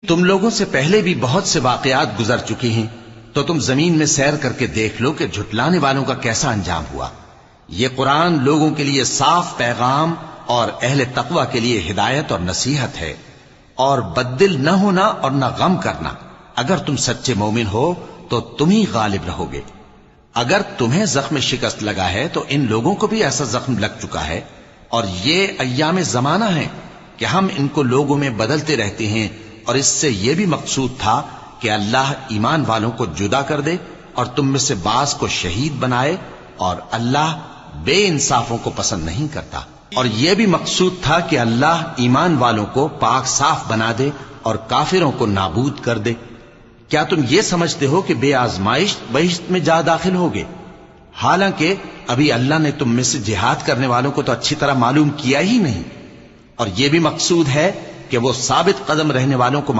تم لوگوں سے پہلے بھی بہت سے واقعات گزر چکے ہیں، تو تم زمین میں سیر کر کے دیکھ لو کہ جھٹلانے والوں کا کیسا انجام ہوا۔ یہ قرآن لوگوں کے لیے صاف پیغام اور اہل تقوی کے لیے ہدایت اور نصیحت ہے، اور بددل نہ ہونا اور نہ غم کرنا۔ اگر تم سچے مومن ہو تو تم ہی غالب رہو گے۔ اگر تمہیں زخم شکست لگا ہے تو ان لوگوں کو بھی ایسا زخم لگ چکا ہے، اور یہ ایام زمانہ ہے کہ ہم ان کو لوگوں میں بدلتے رہتے ہیں، اور اس سے یہ بھی مقصود تھا کہ اللہ ایمان والوں کو جدا کر دے اور تم میں سے بعض کو شہید بنائے، اور اللہ بے انصافوں کو پسند نہیں کرتا۔ اور یہ بھی مقصود تھا کہ اللہ ایمان والوں کو پاک صاف بنا دے اور کافروں کو نابود کر دے۔ کیا تم یہ سمجھتے ہو کہ بے آزمائش بہشت میں جا داخل ہوگے؟ حالانکہ ابھی اللہ نے تم میں سے جہاد کرنے والوں کو تو اچھی طرح معلوم کیا ہی نہیں، اور یہ بھی مقصود ہے کہ وہ ثابت قدم رہنے والوں کو معلوم